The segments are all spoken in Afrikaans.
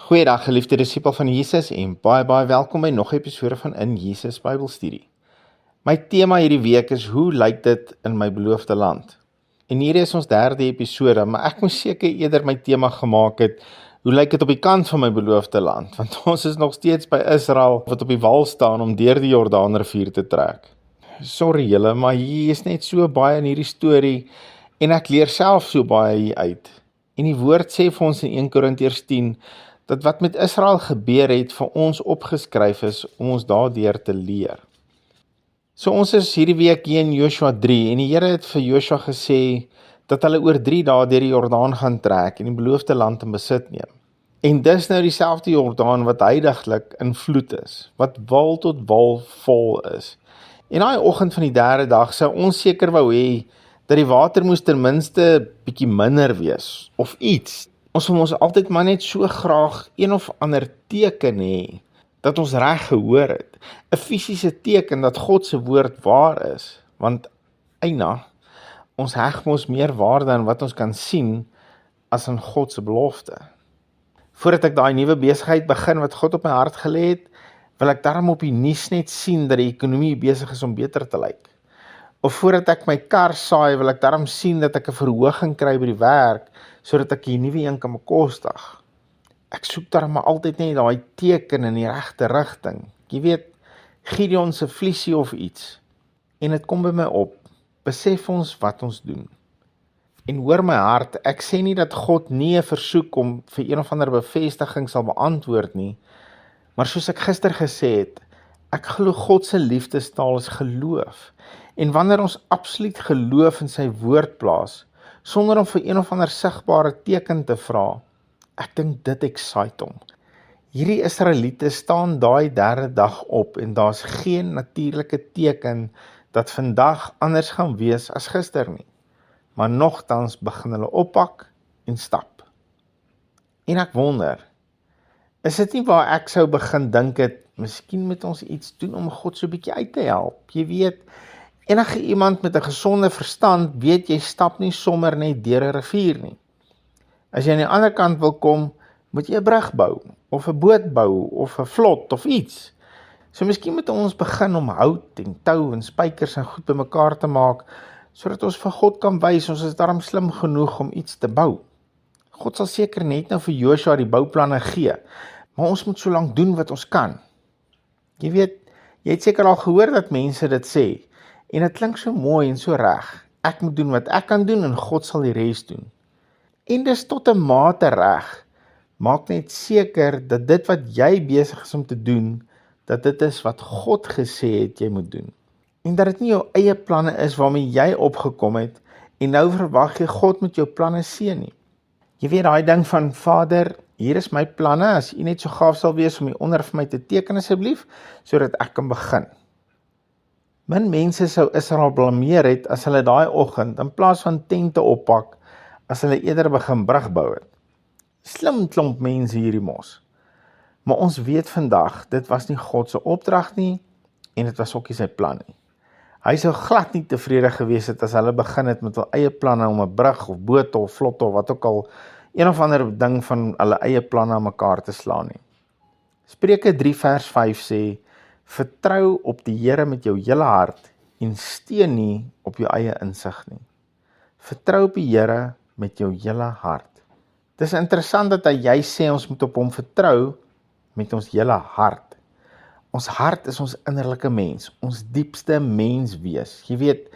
Goeiedag geliefde disipel van Jesus en baie welkom by nog 'n episode van In Jesus Bybelstudie. My tema hierdie week is hoe lyk dit in my beloofde land? En hier is ons derde episode, maar ek moes seker eerder my tema gemaak het, hoe lyk dit op die kant van my beloofde land? Want ons is nog steeds by Israel wat op die wal staan om deur die Jordaanrivier te trek. Sorry julle, maar hier is net so baie in hierdie storie en ek leer self so baie hier uit. En die woord sê vir ons in 1 Korintiërs 10 dat wat met Israel gebeur het vir ons opgeskryf is om ons daardeur te leer. So ons is hierdie week hier in Joshua 3 en die Here het vir Joshua gesê dat hulle oor 3 dae deur die Jordaan gaan trek en die beloofde land in besit neem. En dis nou dieselfde Jordaan wat heidaglik in vloed is, wat wal tot wal vol is. En daai oggend van die derde dag sou ons seker wou hê dat die water moes ten minste bietjie minder wees of iets. Ons wil ons altyd maar net so graag een of ander teken hê, dat ons reg gehoor het. 'n Fisiese teken dat God se woord waar is, want eina, ons heg mos meer waarde aan wat ons kan sien, as aan God se belofte. Voordat ek daai nuwe besigheid begin wat God op my hart gelê het, wil ek daarom op die nuus net sien dat die ekonomie besig is om beter te lyk. Of voordat ek my kar saai, wil ek daarom sien dat ek 'n verhoging kry by die werk, sodat ek die nuwe een kan bekostig. Ek soek daarom maar altyd net daai teken in die regte rigting. Jy weet, Gideon se vliesie of iets. En dit kom by my op, besef ons wat ons doen. En hoor my hart, ek sê nie dat God nie 'n versoek om vir een of ander bevestiging sal beantwoord nie, maar soos ek gister gesê het, ek glo God se liefdestaal is geloof. En wanneer ons absoluut geloof in sy woord plaas, sonder om vir een of ander sigbare teken te vra, ek dink dit excite hom. Hierdie Israeliete staan daai derde dag op en daar's geen natuurlike teken dat vandag anders gaan wees as gister nie. Maar nogtans begin hulle oppak en stap. En ek wonder, is dit nie waar ek sou begin dink het, miskien moet ons iets doen om God so 'n bietjie uit te help. Jy weet, enige iemand met 'n gesonde verstand weet jy stap nie sommer net deur 'n rivier nie. As jy aan die ander kant wil kom, moet jy 'n brug bou, of 'n boot bou, of 'n vlot, of iets. So miskien moet ons begin om hout en tou en spykers en goed bymekaar te maak, sodat ons vir God kan wys, ons is daarom slim genoeg om iets te bou. God sal seker net nou vir Joshua die bouplanne gee, maar ons moet so lank doen wat ons kan. Jy weet, jy het seker al gehoor dat mense dit sê, en dit klink so mooi en so reg. Ek moet doen wat ek kan doen en God sal die res doen. En dis tot 'n mate reg. Maak net seker dat dit wat jy besig is om te doen, dat dit is wat God gesê het jy moet doen. En dat dit nie jou eie planne is waarmee jy opgekom het, en nou verwag jy God met jou planne seën nie. Jy weet daai ding van, Vader, hier is my planne, as U net so gaaf sal wees om hier onder vir my te teken asseblief, sodat ek kan begin. Min mense sou Israel blameer het as hulle daai oggend in plaas van tente oppak, as hulle eerder begin brug bou het. Slim klomp mense hierdie mos. Maar ons weet vandag, dit was nie God se opdrag nie, en dit was ook nie sy plan nie. Hy sou glad nie tevrede gewees het as hulle begin het met hul eie planne om 'n brug of boot of vlot of wat ook al, een of ander ding van hulle eie planne aan mekaar te slaan nie. Spreuke 3 vers 5 sê, vertrou op die Here met jou hele hart en steun nie op jou eie insig nie. Vertrou op die Here met jou hele hart. Dis interessant dat hy sê ons moet op hom vertrou met ons hele hart. Ons hart is ons innerlike mens, ons diepste menswees. Jy weet,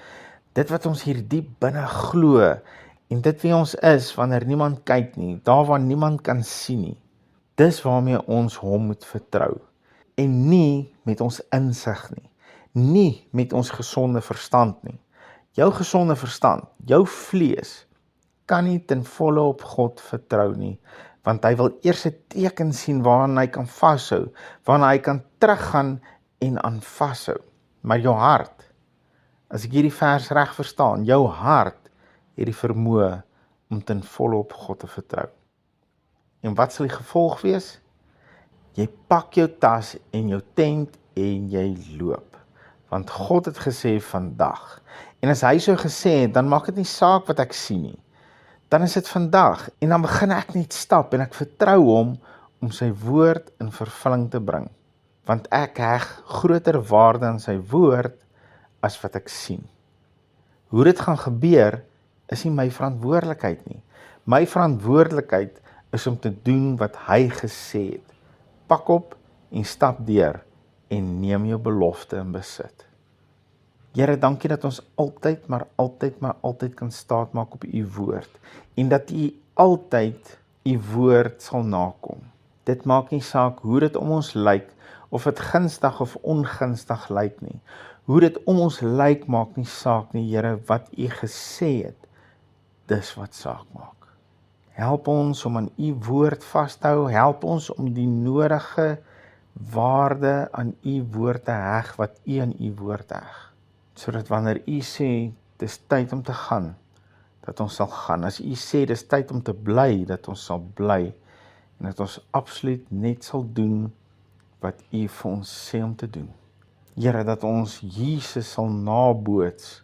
dit wat ons hier diep binne glo, en dit wie ons is wanneer niemand kyk nie, daar waar niemand kan sien nie, dis waarmee ons hom moet vertrou. En nie met ons insig nie, nie met ons gesonde verstand nie. Jou gesonde verstand, jou vlees, kan nie ten volle op God vertrou nie, want hy wil eers 'n teken sien waaraan hy kan vashou, waaraan hy kan teruggaan en aan vashou. Maar jou hart, as ek hierdie vers reg verstaan, jou hart het die vermoë om ten volle op God te vertrou. En wat sal die gevolg wees? Jy pak jou tas en jou tent en jy loop. Want God het gesê vandag. En as hy so gesê het, dan maak dit nie saak wat ek sien nie. Dan is dit vandag en dan begin ek net stap en ek vertrou hom om sy woord in vervulling te bring, want ek heg groter waarde aan sy woord as wat ek sien. Hoe dit gaan gebeur, is nie my verantwoordelikheid nie. My verantwoordelikheid is om te doen wat hy gesê het. Pak op en stap deur en neem jou belofte in besit. Here, dankie dat ons altyd, maar altyd kan staatmaak op u woord en dat u altyd u woord sal nakom. Dit maak nie saak hoe dit om ons lyk, of dit gunstig of ongunstig lyk nie. Hoe dit om ons lyk maak nie saak nie, Here, wat u gesê het, dis wat saak maak. Help ons om aan u woord vas te hou, help ons om die nodige waarde aan u woord te heg, wat u aan u woord heg. Sodat wanneer u sê, dis tyd om te gaan, dat ons sal gaan. As u sê, dis tyd om te bly, dat ons sal bly. En dat ons absoluut net sal doen, wat u vir ons sê om te doen. Here, dat ons Jesus sal naboots,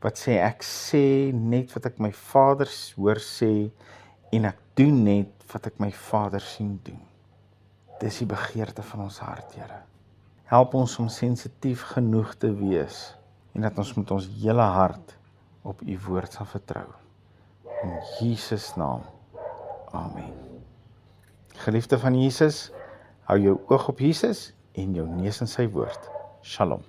wat sê, ek sê net wat ek my Vader hoor sê, en ek doen net wat ek my Vader sien doen. Dis die begeerte van ons hart, Here. Help ons om sensitief genoeg te wees, en dat ons met ons hele hart op u woord sal vertrou. In Jesus naam, amen. Geliefde van Jesus, hou jou oog op Jesus en jou neus in sy woord. Shalom.